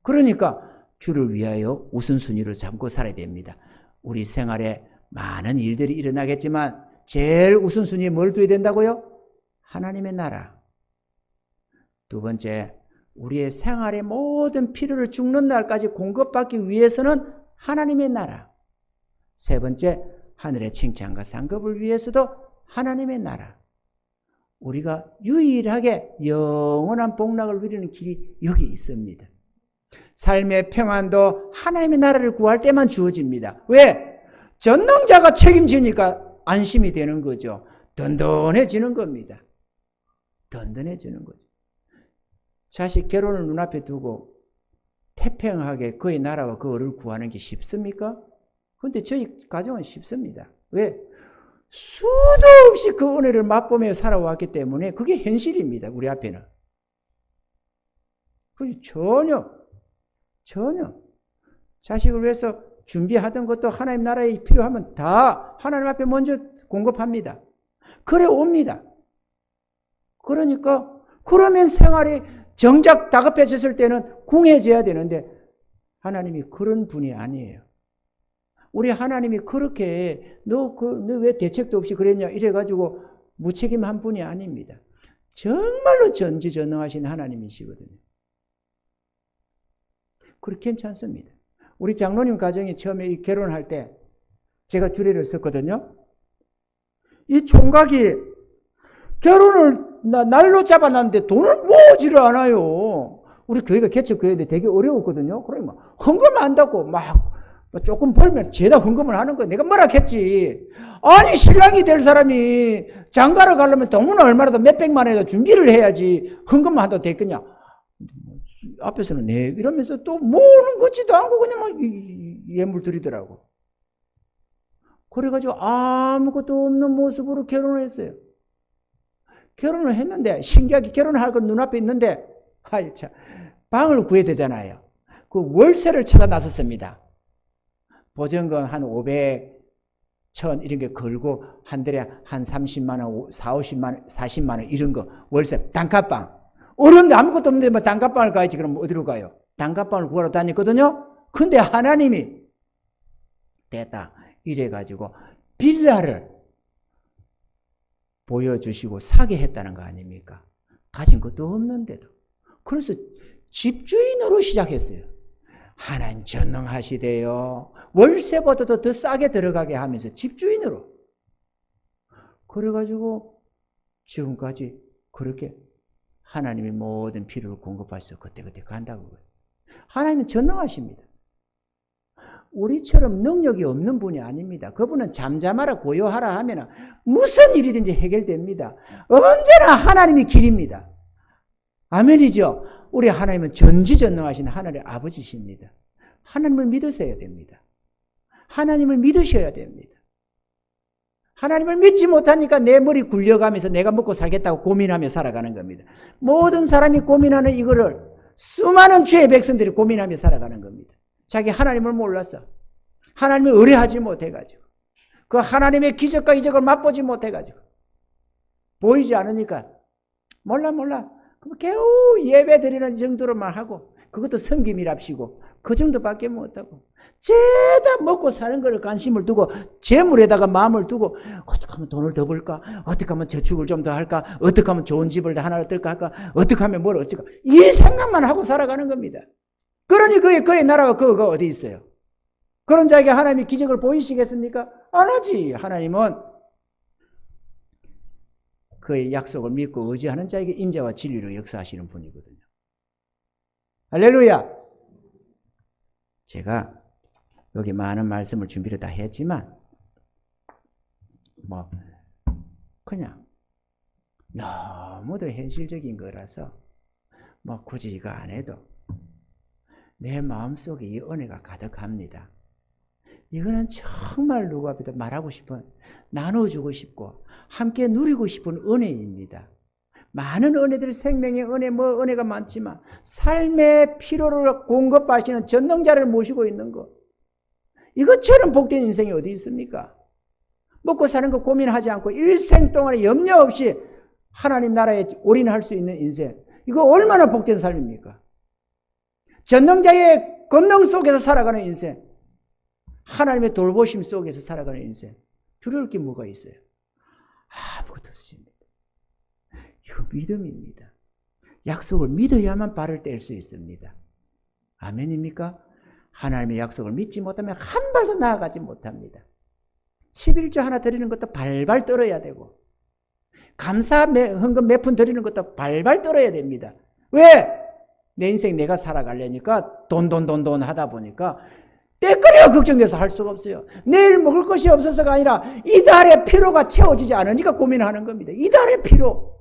그러니까 주를 위하여 우선순위를 잡고 살아야 됩니다. 우리 생활에 많은 일들이 일어나겠지만 제일 우선순위에 뭘 둬야 된다고요? 하나님의 나라. 두 번째, 우리의 생활의 모든 필요를 죽는 날까지 공급받기 위해서는 하나님의 나라. 세 번째, 하늘의 칭찬과 상급을 위해서도 하나님의 나라. 우리가 유일하게 영원한 복락을 누리는 길이 여기 있습니다. 삶의 평안도 하나님의 나라를 구할 때만 주어집니다. 왜? 전능자가 책임지니까 안심이 되는 거죠. 든든해지는 겁니다. 든든해지는 거죠. 자식 결혼을 눈앞에 두고 태평하게 그의 나라와 그 의를 구하는 게 쉽습니까? 그런데 저희 가정은 쉽습니다. 왜? 수도 없이 그 은혜를 맛보며 살아왔기 때문에 그게 현실입니다. 우리 앞에는. 전혀 자식을 위해서 준비하던 것도 하나님 나라에 필요하면 다 하나님 앞에 먼저 공급합니다. 그래 옵니다. 그러니까 그러면 생활이 정작 다급해졌을 때는 궁해져야 되는데 하나님이 그런 분이 아니에요. 우리 하나님이 그렇게 너 왜 대책도 없이 그랬냐 이래가지고 무책임한 분이 아닙니다. 정말로 전지전능하신 하나님이시거든요. 그렇게 괜찮습니다. 우리 장로님 가정이 처음에 결혼할 때 제가 주례를 썼거든요. 이 총각이 결혼을 날로 잡아놨는데 돈을 모으지를 않아요. 우리 교회가 개척교회인데 되게 어려웠거든요. 그러면 헌금 한다고 막 조금 벌면 죄다 헌금을 하는 거야. 내가 뭐라 했지. 아니 신랑이 될 사람이 장가를 가려면 돈은 얼마라도 몇백만 원에도 준비를 해야지 헌금만 한다고 됐겠냐. 앞에서는 네 이러면서 또 모으는 것지도 않고 그냥 막 예물 드리더라고. 그래가지고 아무것도 없는 모습으로 결혼을 했어요. 결혼을 했는데 신기하게 결혼할 건 눈앞에 있는데 아이 참 방을 구해야 되잖아요. 그 월세를 찾아 나섰습니다. 보증금 한 500, 1000 이런 게 걸고 한 달에 한 30만 원, 40만 원, 40만 원 이런 거 월세 단칸방. 어른데 아무것도 없는데 뭐 단칸방을 가야지 그럼 어디로 가요? 단칸방을 구하러 다녔거든요. 근데 하나님이 됐다 이래가지고 빌라를 보여주시고 사게 했다는 거 아닙니까? 가진 것도 없는데도. 그래서 집주인으로 시작했어요. 하나님 전능하시대요. 월세보다도 더 싸게 들어가게 하면서 집주인으로. 그래가지고 지금까지 그렇게 하나님의 모든 필요를 공급하셔서 그때그때 간다고 그래요. 하나님은 전능하십니다. 우리처럼 능력이 없는 분이 아닙니다. 그분은 잠잠하라 고요하라 하면 무슨 일이든지 해결됩니다. 언제나 하나님이 길입니다. 아멘이죠. 우리 하나님은 전지전능하신 하나님의 아버지십니다. 하나님을 믿으셔야 됩니다. 하나님을 믿으셔야 됩니다. 하나님을 믿지 못하니까 내 머리 굴려가면서 내가 먹고 살겠다고 고민하며 살아가는 겁니다. 모든 사람이 고민하는 이거를 수많은 죄의 백성들이 고민하며 살아가는 겁니다. 자기 하나님을 몰라서, 하나님을 의뢰하지 못해가지고, 그 하나님의 기적과 이적을 맛보지 못해가지고, 보이지 않으니까 몰라. 그럼 겨우 예배 드리는 정도로만 하고, 그것도 섬김이랍시고 그 정도밖에 못하고, 죄다 먹고 사는 거를 관심을 두고 재물에다가 마음을 두고, 어떻게 하면 돈을 더 벌까? 어떻게 하면 저축을 좀 더 할까? 어떻게 하면 좋은 집을 하나 얻을까 할까? 어떻게 하면 뭘 어쩔까? 이 생각만 하고 살아가는 겁니다. 그러니 그의 나라가 그거 어디 있어요? 그런 자에게 하나님이 기적을 보이시겠습니까? 안 하지. 하나님은 그의 약속을 믿고 의지하는 자에게 인자와 진리로 역사하시는 분이거든요. 할렐루야. 제가 여기 많은 말씀을 준비를 다 했지만 그냥 너무도 현실적인 거라서 굳이 이거 안 해도 내 마음속에 이 은혜가 가득합니다. 이거는 정말 누구 앞에도 말하고 싶은, 나눠주고 싶고 함께 누리고 싶은 은혜입니다. 많은 은혜들, 생명의 은혜, 은혜가 많지만 삶의 필요를 공급하시는 전능자를 모시고 있는 것, 이것처럼 복된 인생이 어디 있습니까? 먹고 사는 거 고민하지 않고 일생 동안에 염려 없이 하나님 나라에 올인할 수 있는 인생, 이거 얼마나 복된 삶입니까? 전능자의 권능 속에서 살아가는 인생, 하나님의 돌보심 속에서 살아가는 인생, 두려울 게 뭐가 있어요? 아무것도 없습니다. 이거 믿음입니다. 약속을 믿어야만 발을 뗄 수 있습니다. 아멘입니까? 하나님의 약속을 믿지 못하면 한 발도 나아가지 못합니다. 11조 하나 드리는 것도 발발 떨어야 되고, 감사 헌금 몇 푼 드리는 것도 발발 떨어야 됩니다. 왜? 내 인생 내가 살아가려니까 돈 하다 보니까 때거리가 걱정돼서 할 수가 없어요. 내일 먹을 것이 없어서가 아니라 이달의 필요가 채워지지 않으니까 고민하는 겁니다. 이달의 필요.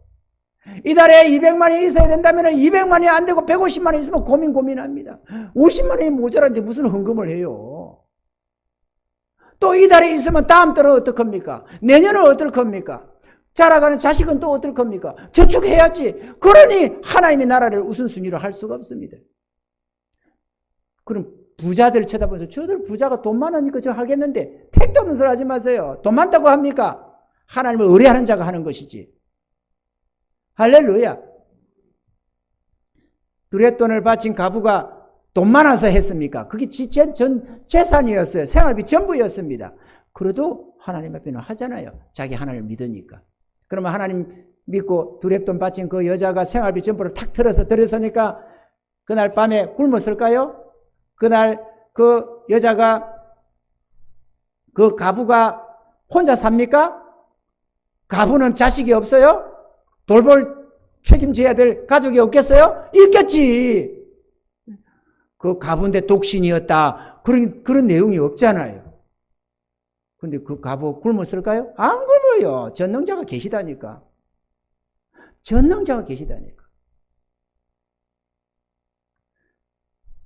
이달에 200만 원이 있어야 된다면 200만 원이 안 되고 150만 원이 있으면 고민합니다. 50만 원이 모자란데 무슨 헌금을 해요? 또 이달에 있으면 다음 달은 어떨 겁니까? 내년은 어떨 겁니까? 자라가는 자식은 또 어떨 겁니까? 저축해야지. 그러니 하나님의 나라를 우선순위로 할 수가 없습니다. 그럼 부자들 쳐다보면서 저들 부자가 돈 많으니까 저 하겠는데, 택도 없는 소리 하지 마세요. 돈 많다고 합니까? 하나님을 의뢰하는 자가 하는 것이지. 할렐루야. 두레돈을 바친 가부가 돈 많아서 했습니까? 그게 전 재산이었어요. 생활비 전부였습니다. 그래도 하나님 앞에는 하잖아요. 자기 하나님을 믿으니까. 그러면 하나님 믿고 두레돈 바친 그 여자가 생활비 전부를 탁 틀어서 들였으니까 그날 밤에 굶었을까요? 그날 그 여자가, 그 가부가 혼자 삽니까? 가부는 자식이 없어요? 돌볼 책임져야 될 가족이 없겠어요? 있겠지. 그 가부인데 독신이었다, 그런 내용이 없잖아요. 근데 그 가부 굶었을까요? 안 굶어요. 전능자가 계시다니까. 전능자가 계시다니까.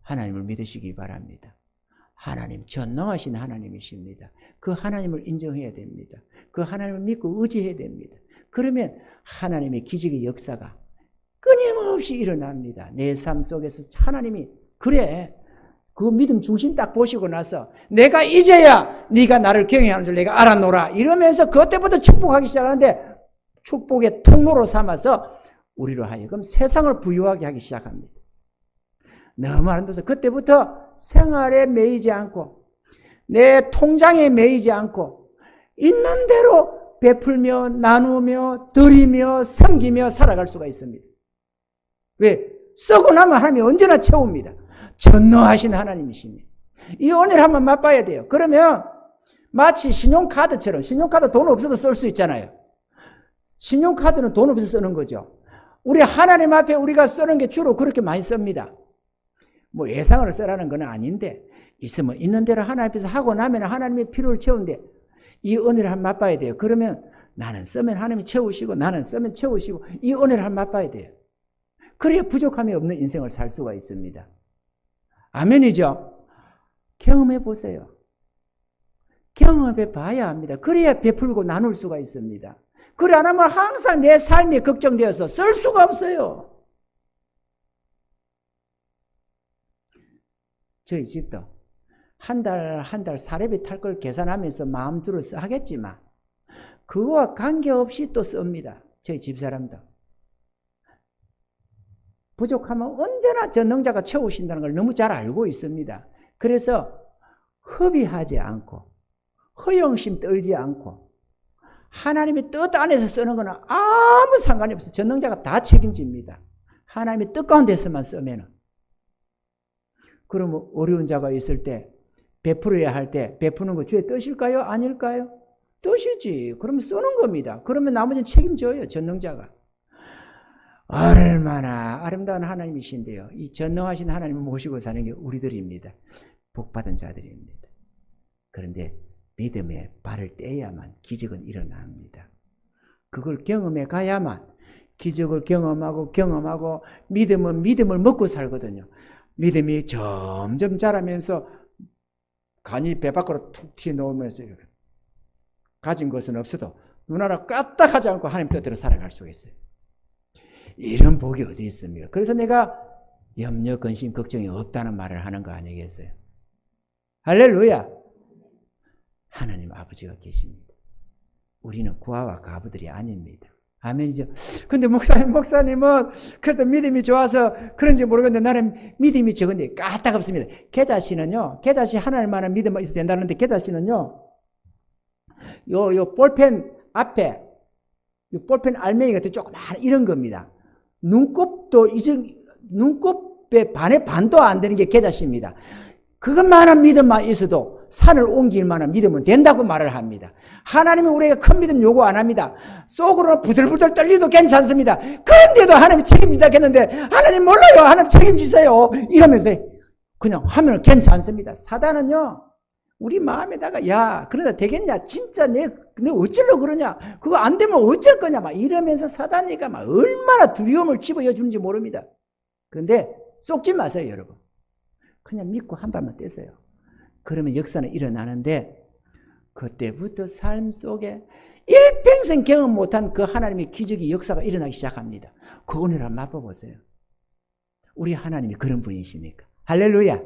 하나님을 믿으시기 바랍니다. 하나님, 전능하신 하나님이십니다. 그 하나님을 인정해야 됩니다. 그 하나님을 믿고 의지해야 됩니다. 그러면 하나님의 기적의 역사가 끊임없이 일어납니다. 내 삶 속에서 하나님이, 그래, 그 믿음 중심 딱 보시고 나서 내가 이제야 네가 나를 경외하는 줄 내가 알아노라 이러면서 그때부터 축복하기 시작하는데, 축복의 통로로 삼아서 우리로 하여금 세상을 부유하게 하기 시작합니다. 너무 아름다워서 그때부터 생활에 매이지 않고 내 통장에 매이지 않고 있는 대로 베풀며 나누며 드리며 섬기며 살아갈 수가 있습니다. 왜? 썩고 나면 하나님이 언제나 채웁니다. 전능하신 하나님이십니다. 이 은혜를 한번 맛봐야 돼요. 그러면 마치 신용카드처럼, 신용카드 돈 없어도 쓸 수 있잖아요. 신용카드는 돈 없어서 쓰는 거죠. 우리 하나님 앞에 우리가 쓰는 게 주로 그렇게 많이 씁니다. 뭐 예상으로 쓰라는 건 아닌데, 있으면 있는 대로 하나님 앞에서 하고 나면 하나님의 필요를 채우는데, 이 은혜를 한번 맛봐야 돼요. 그러면 나는 쓰면 하나님이 채우시고 나는 쓰면 채우시고, 이 은혜를 한번 맛봐야 돼요. 그래야 부족함이 없는 인생을 살 수가 있습니다. 아멘이죠? 경험해 보세요. 경험해 봐야 합니다. 그래야 베풀고 나눌 수가 있습니다. 그래 안 하면 항상 내 삶이 걱정되어서 쓸 수가 없어요. 저희 집도 한 달 사례비 탈 걸 계산하면서 마음 들어서 하겠지만 그거와 관계없이 또 씁니다. 저희 집사람도. 부족하면 언제나 전능자가 채우신다는 걸 너무 잘 알고 있습니다. 그래서 허비하지 않고 허영심 떨지 않고 하나님의 뜻 안에서 쓰는 거는 아무 상관이 없어요. 전능자가 다 책임집니다. 하나님의 뜻 가운데서만 쓰면은. 그러면 어려운 자가 있을 때 베풀어야 할 때 베푸는 거 주의 뜻일까요? 아닐까요? 뜻이지. 그러면 쓰는 겁니다. 그러면 나머지는 책임져요. 전능자가. 얼마나 아름다운 하나님이신데요. 이 전능하신 하나님을 모시고 사는 게 우리들입니다. 복받은 자들입니다. 그런데 믿음에 발을 떼야만 기적은 일어납니다. 그걸 경험해 가야만 기적을 경험하고 믿음은 믿음을 먹고 살거든요. 믿음이 점점 자라면서 간이 배 밖으로 툭 튀어나오면서 가진 것은 없어도 눈알을 까딱하지 않고 하나님 뜻대로 살아갈 수가 있어요. 이런 복이 어디 있습니까? 그래서 내가 염려, 근심, 걱정이 없다는 말을 하는 거 아니겠어요? 할렐루야! 하나님 아버지가 계십니다. 우리는 구하와 가부들이 아닙니다. 아멘이죠. 근데 목사님은 그래도 믿음이 좋아서 그런지 모르겠는데 나는 믿음이 적은데 까딱없습니다. 게다시는요, 게다시 하나님만한 믿음만 있어도 된다는데 게다시는요, 요 볼펜 앞에, 요 볼펜 알맹이 같은 조그마한 이런 겁니다. 눈곱의 반의 반도 안 되는 게 게다시입니다. 그것만한 믿음만 있어도 산을 옮길 만한 믿음은 된다고 말을 합니다. 하나님은 우리에게 큰 믿음 요구 안 합니다. 속으로 부들부들 떨리도 괜찮습니다. 그런데도 하나님이 책임지다 했는데 하나님 몰라요. 하나님 책임지세요. 이러면서 그냥 하면 괜찮습니다. 사단은요, 우리 마음에다가 야 그러다 되겠냐? 진짜 내 어쩌려고 그러냐? 그거 안 되면 어쩔 거냐? 막 이러면서 사단이가 막 얼마나 두려움을 집어여 주는지 모릅니다. 그런데 쏙지 마세요, 여러분. 그냥 믿고 한 발만 떼세요. 그러면 역사는 일어나는데 그때부터 삶 속에 일평생 경험 못한 그 하나님의 기적이 역사가 일어나기 시작합니다. 그 은혜를 맛보세요. 우리 하나님이 그런 분이시니까. 할렐루야.